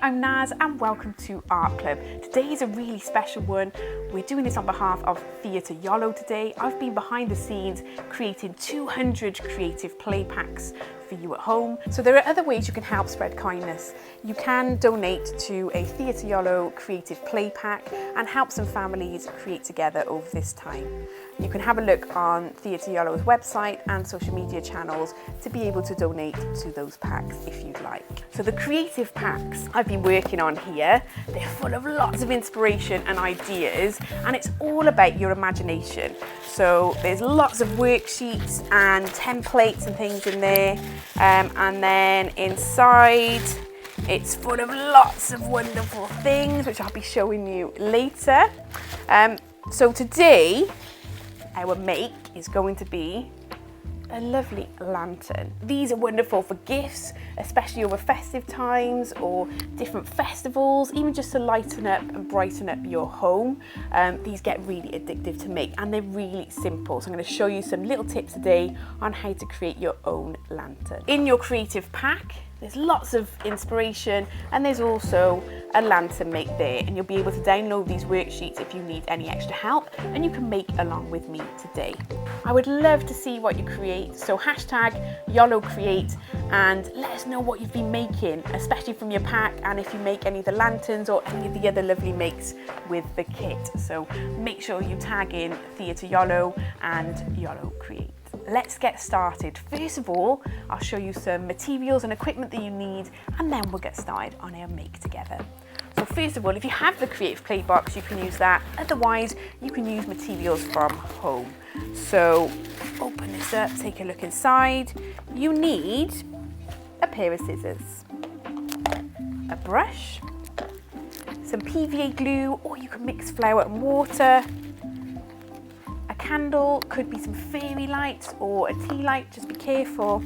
I'm Naz and welcome to Art Club. Today is a really special one. We're doing this on behalf of Theatr Iolo today. I've been behind the scenes creating 200 creative play packs for you at home. So there are other ways you can help spread kindness. You can donate to a Theatr Iolo creative play pack and help some families create together over this time. You can have a look on Theatr Iolo's website and social media channels to be able to donate to those packs if you'd like. So the creative packs I've been working on here, they're full of lots of inspiration and ideas, and it's all about your imagination. So there's lots of worksheets and templates and things in there, and then inside it's full of lots of wonderful things which I'll be showing you later. So today our make is going to be a lovely lantern. These are wonderful for gifts, especially over festive times or different festivals, even just to lighten up and brighten up your home. These get really addictive to make and they're really simple. So I'm going to show you some little tips today on how to create your own lantern. In your creative pack, there's lots of inspiration and there's also a lantern make there, and you'll be able to download these worksheets if you need any extra help, and you can make along with me today. I would love to see what you create, so hashtag YoloCreate and let us know what you've been making, especially from your pack, and if you make any of the lanterns or any of the other lovely makes with the kit. So make sure you tag in Theatr Iolo and YoloCreate. Let's get started. First of all, I'll show you some materials and equipment that you need, and then we'll get started on our make together. So first of all, if you have the creative play box, you can use that. Otherwise, you can use materials from home. So open this up, take a look inside. You need a pair of scissors, a brush, some PVA glue, or you can mix flour and water, a candle, could be some fairy lights or a tea light, just be careful,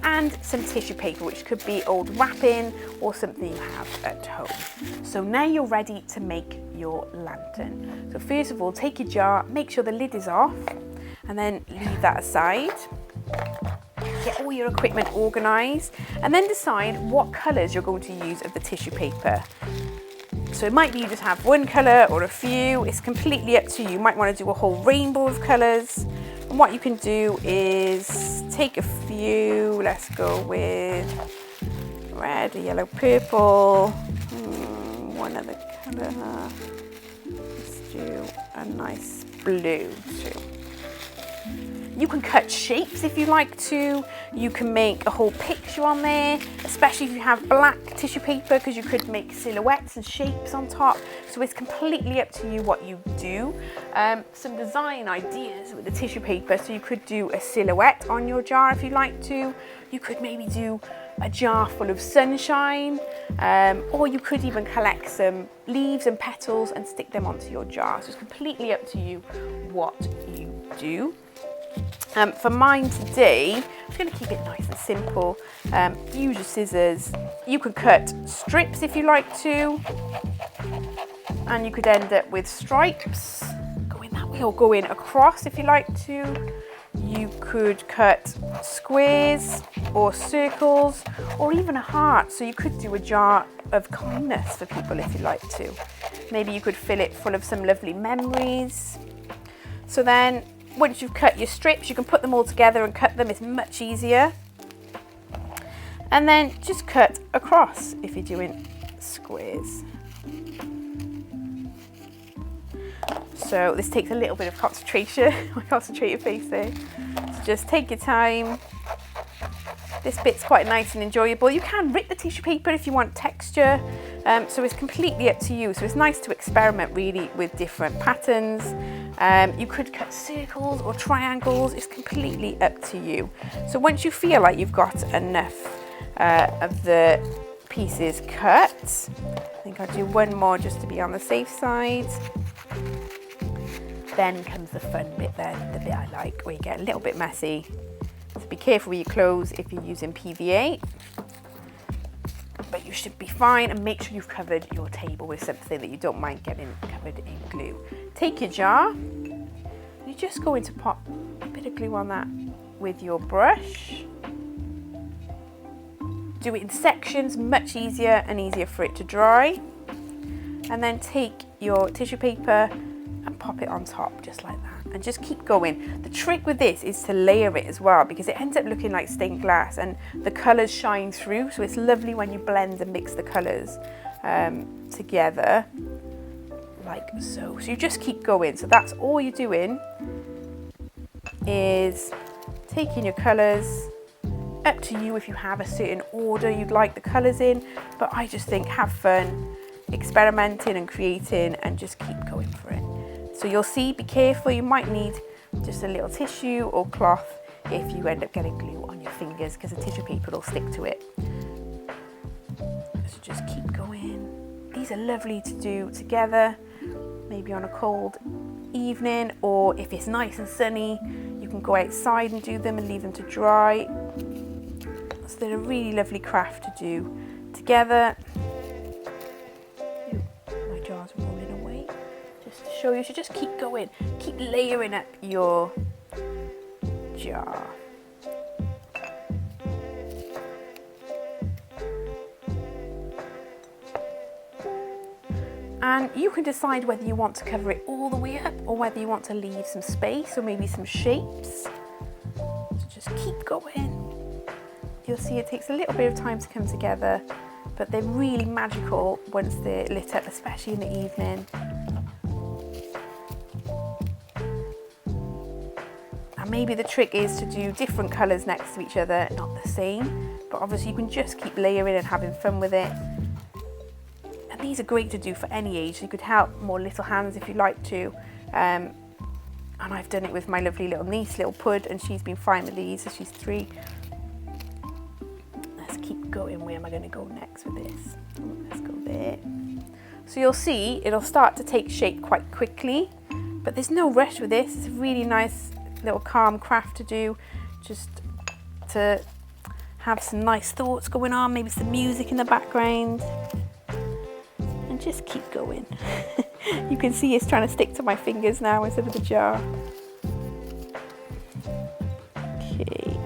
and some tissue paper, which could be old wrapping or something you have at home. So now you're ready to make your lantern. So first of all, take your jar, make sure the lid is off, and then leave that aside. Get all your equipment organised, and then decide what colours you're going to use of the tissue paper. So it might be you just have one colour or a few, it's completely up to you. You might want to do a whole rainbow of colours. And what you can do is take a few, let's go with red, yellow, purple, one other colour, let's do a nice blue too. You can cut shapes if you like to. You can make a whole picture on there, especially if you have black tissue paper, because you could make silhouettes and shapes on top. So it's completely up to you what you do. Some design ideas with the tissue paper. So you could do a silhouette on your jar if you like to. You could maybe do a jar full of sunshine, or you could even collect some leaves and petals and stick them onto your jar. So it's completely up to you what you do. For mine today, I'm just going to keep it nice and simple. Use your scissors. You could cut strips if you like to, and you could end up with stripes going that way or going across if you like to. You could cut squares or circles or even a heart. So you could do a jar of kindness for people if you like to. Maybe you could fill it full of some lovely memories. So then, once you've cut your strips, you can put them all together and cut them. It's much easier. And then just cut across if you're doing squares. So this takes a little bit of concentration, my concentrated face there. So just take your time. This bit's quite nice and enjoyable. You can rip the tissue paper if you want texture. So it's completely up to you. So it's nice to experiment really with different patterns. You could cut circles or triangles. It's completely up to you. So once you feel like you've got enough of the pieces cut, I think I'll do one more just to be on the safe side. Then comes the fun bit then, the bit I like, where you get a little bit messy. So be careful with your clothes if you're using PVA. But you should be fine, and make sure you've covered your table with something that you don't mind getting covered in glue. Take your jar, you're just going to pop a bit of glue on that with your brush. do it in sections, much easier and easier for it to dry. And then take your tissue paper and pop it on top just like that, and just keep going. The trick with this is to layer it as well, because it ends up looking like stained glass and the colours shine through, so it's lovely when you blend and mix the colours together like so. So you just keep going. So that's all you're doing, is taking your colours. Up to you if you have a certain order you'd like the colours in, but I just think have fun experimenting and creating and just keep going for it. So you'll see, be careful, you might need just a little tissue or cloth if you end up getting glue on your fingers, because the tissue paper will stick to it. So just keep going. These are lovely to do together, maybe on a cold evening, or if it's nice and sunny, you can go outside and do them and leave them to dry. So they're a really lovely craft to do together. My jar's rolling away. Just to show you, so just keep going. Keep layering up your jar. And you can decide whether you want to cover it all the way up or whether you want to leave some space or maybe some shapes. So just keep going. You'll see it takes a little bit of time to come together, but they're really magical once they're lit up, especially in the evening. And maybe the trick is to do different colours next to each other, not the same, but obviously you can just keep layering and having fun with it. And these are great to do for any age, so you could help more little hands if you like to. And I've done it with my lovely little niece, little Pud, and she's been fine with these, so she's 3. Keep going. Where am I going to go next with this? Let's go there. So you'll see it'll start to take shape quite quickly, but there's no rush with this. It's a really nice little calm craft to do, just to have some nice thoughts going on, maybe some music in the background, and just keep going. You can see it's trying to stick to my fingers now instead of the jar. Okay,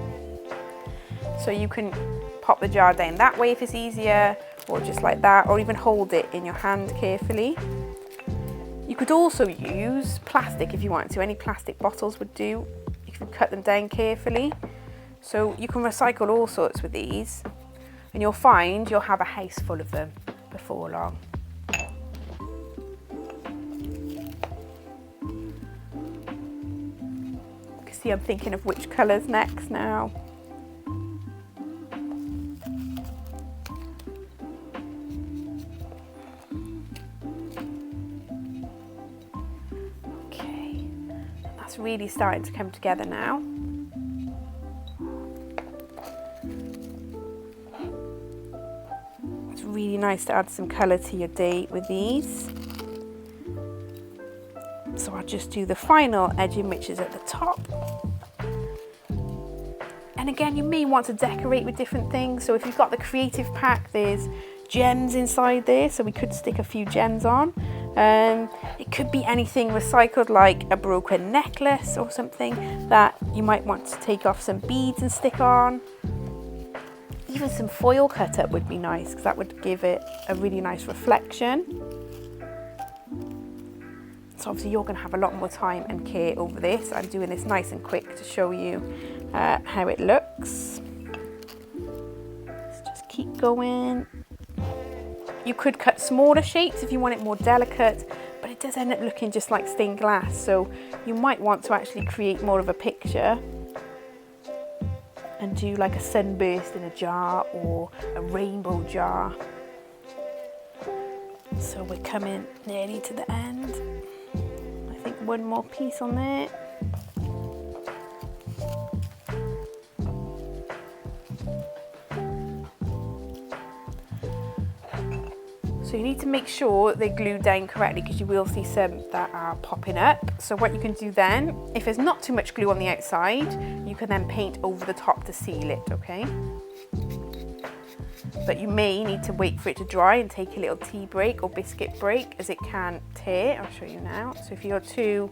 so you can pop the jar down that way if it's easier, or just like that, or even hold it in your hand carefully. You could also use plastic if you wanted to. Any plastic bottles would do. You can cut them down carefully. So you can recycle all sorts with these, and you'll find you'll have a house full of them before long. You can see I'm thinking of which colours next now. Really starting to come together now. It's really nice to add some colour to your day with these. So I'll just do the final edging, which is at the top. And again, you may want to decorate with different things. So if you've got the creative pack, there's gems inside there, so we could stick a few gems on. It could be anything recycled, like a broken necklace or something that you might want to take off some beads and stick on. Even some foil cut up would be nice, because that would give it a really nice reflection. So obviously you're going to have a lot more time and care over this. I'm doing this nice and quick to show you how it looks. Let's just keep going. You could cut smaller shapes if you want it more delicate, but it does end up looking just like stained glass, so you might want to actually create more of a picture and do like a sunburst in a jar or a rainbow jar. So we're coming nearly to the end. I think one more piece on there. So you need to make sure they're glued down correctly, because you will see some that are popping up. So what you can do then, if there's not too much glue on the outside, you can then paint over the top to seal it, okay? But you may need to wait for it to dry and take a little tea break or biscuit break, as it can tear. I'll show you now. So if you're too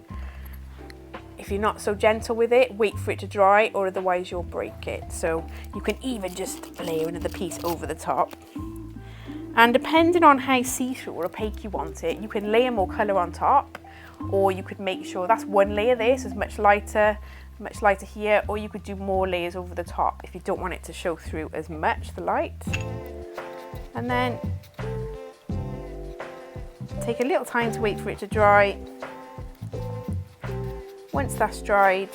if you're not so gentle with it, wait for it to dry, or otherwise you'll break it. So you can even just layer another piece over the top. And depending on how see-through or opaque you want it, you can layer more colour on top, or you could make sure that's one layer there, so it's much lighter here, or you could do more layers over the top if you don't want it to show through as much, the light. And then take a little time to wait for it to dry. Once that's dried,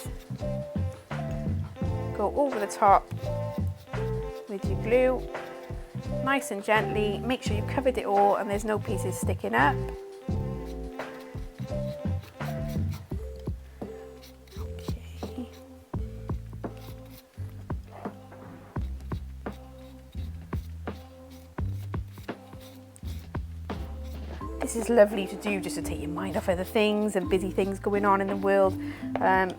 go over the top with your glue, nice and gently. Make sure you've covered it all and there's no pieces sticking up. Okay. This is lovely to do just to take your mind off other things and busy things going on in the world,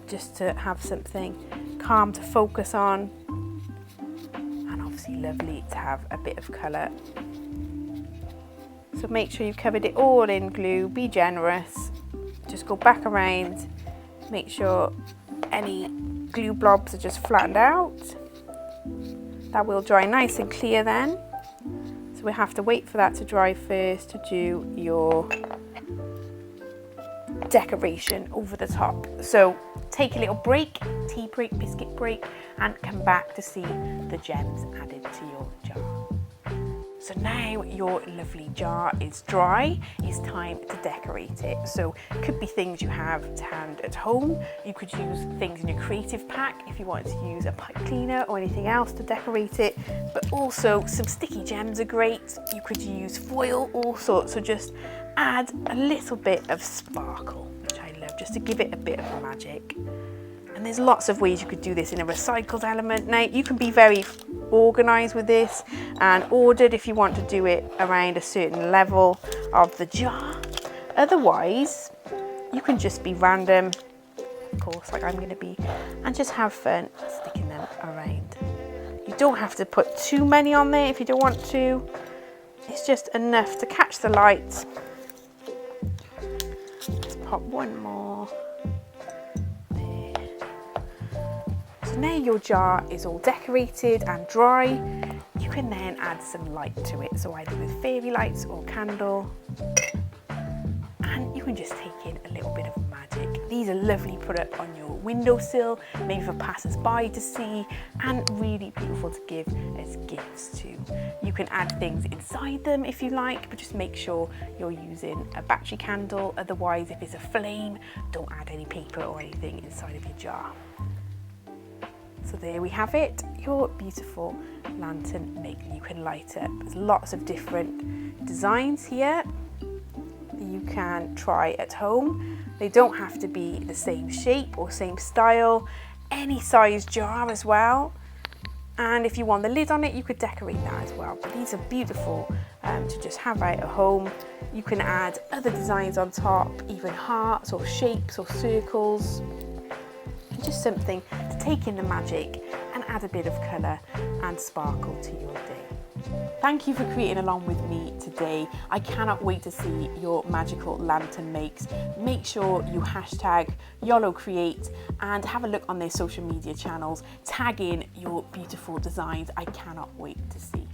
just to have something calm to focus on, and obviously lovely to have a bit of colour. So make sure you've covered it all in glue, be generous, just go back around, make sure any glue blobs are just flattened out. That will dry nice and clear then. So we have to wait for that to dry first to do your decoration over the top. So take a little break, tea break, biscuit break, and come back to see the gems added to your jar. So now your lovely jar is dry, it's time to decorate it. So it could be things you have to hand at home. You could use things in your creative pack if you wanted to use a pipe cleaner or anything else to decorate it. But also some sticky gems are great. You could use foil, all sorts. So just add a little bit of sparkle, which I love, just to give it a bit of magic. And there's lots of ways you could do this in a recycled element. Now you can be very organised with this and ordered if you want to do it around a certain level of the jar. Otherwise, you can just be random, of course, like I'm going to be, and just have fun sticking them around. You don't have to put too many on there if you don't want to. It's just enough to catch the light. Let's pop one more. Now your jar is all decorated and dry, you can then add some light to it, so either with fairy lights or candle, and you can just take in a little bit of magic. These are lovely to put up on your windowsill, maybe for passers-by to see, and really beautiful to give as gifts too. You can add things inside them if you like, but just make sure you're using a battery candle. Otherwise, if it's a flame, don't add any paper or anything inside of your jar. So there we have it, your beautiful lantern maker you can light up. There's lots of different designs here that you can try at home. They don't have to be the same shape or same style, any size jar as well. And if you want the lid on it, you could decorate that as well. But these are beautiful to just have out at home. You can add other designs on top, even hearts or shapes or circles. Just something to take in the magic and add a bit of colour and sparkle to your day. Thank you for creating along with me today. I cannot wait to see your magical lantern makes. Make sure you hashtag Iolo Create and have a look on their social media channels. Tag in your beautiful designs. I cannot wait to see.